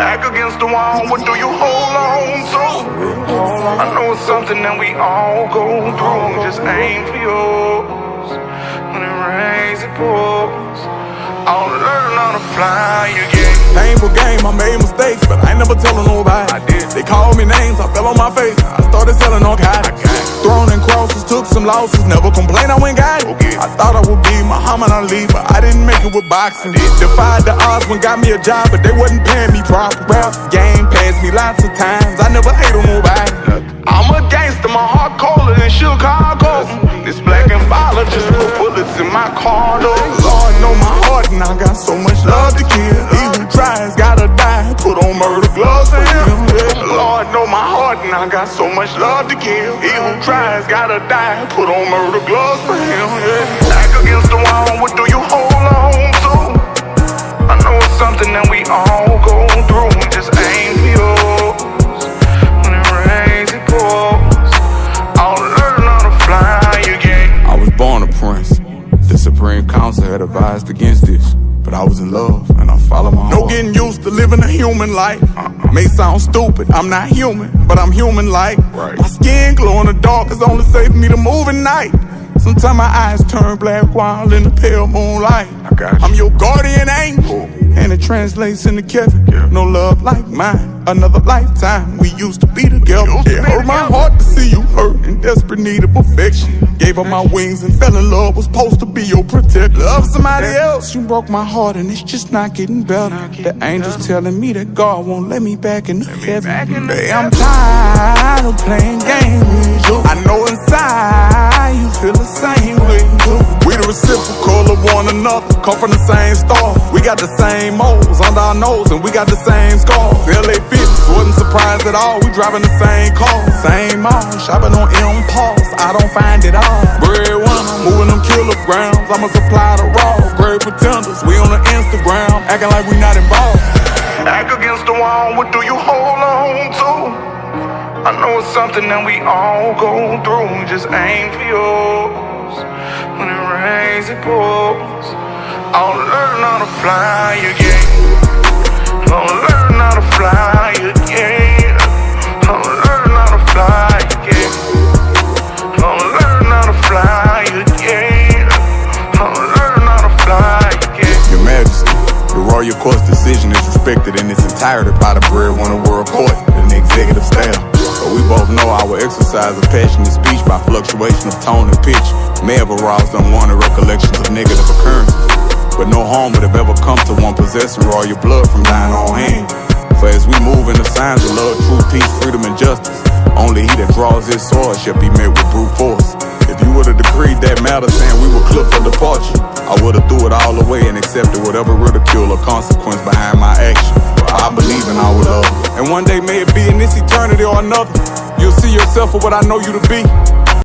Back against the wall, what do you hold on to? I know it's something that we all go through. Just aim for yours. When it rains, it pours. I'll learn how to fly again. Painful game, I made mistakes, but I ain't never telling nobody. I did. They called me names, I fell on my face. I started selling narcotics. Thrown in crosses, took some losses, never complained, I went got it. Okay. I thought I would be Muhammad Ali, but I didn't make it with boxing. Defied the odds when got me a job, but they wasn't paying me proper. Rap game passed me lots of times, I never hate on nobody. I'm a gangster, my heart colder than Chicago. This black and violet just put bullets in my car, though. Lord know my heart and I got so much love to give. He who tries gotta die, put on murder gloves for him. Lord know my heart and I got so much love to give. He who tries gotta die, put on murder gloves for him. Back against the wall, what do you hold on to? I know it's something that we all go through. Just aim for yours. When it rains, it pours. I'll learn how to fly again. I was born a prince. The Supreme Council had advised against this, but I was in love and I followed my heart. No getting used to living a human life. May sound stupid, I'm not human, but I'm human-like. Right. My skin glow in the dark, it's only safe for me to move at night. Sometimes my eyes turn black while in the pale moonlight. I got you. I'm your guardian angel, and it translates into Kevin. Yeah. No love like mine, another lifetime. We used to be together. It hurt my heart to see you hurt in desperate need of perfection. Gave up my wings and fell in love, was supposed to be your protector. Love somebody else, you broke my heart and it's just not getting better. The angels telling me that God won't let me back in the heaven. Hey, I'm tired of playing games with you. I know inside you feel the same way too. We the reciprocal of one another, come from the same star. We got the same moles under our nose and we got the same scars. LA Fitness, wasn't surprised at all. We driving the same car, same mall, shopping on impulse. I don't find it all. Breadwinner, moving them kilograms. I'ma supply the raw, great pretenders. We on the Instagram, acting like we not involved. Back against the wall, what do you hold on to? I know it's something that we all go through. Just aim for yours. When it rains, it pours. I'll learn how to fly again. I'll learn how to fly again. I'll learn how to fly again. I'll learn how to fly again. I'll learn how to fly again. Your Majesty, the royal court's decision is respected in its entirety by the breadwinner world court and the executive staff. But we both know our exercise of passionate speech by fluctuation of tone and pitch may have aroused unwanted recollections of negative occurrences. But no harm would have ever come to one possessing royal blood from thine own hand. For as we move in the signs of love, truth, peace, freedom, and justice, only he that draws his sword shall be met with brute force. If you would have decreed that matter saying we were cliff for departure, I would have threw it all away and accepted whatever ridicule or consequence behind my action. For I believe in our love, and one day may it be in this eternity or another, you'll see yourself for what I know you to be.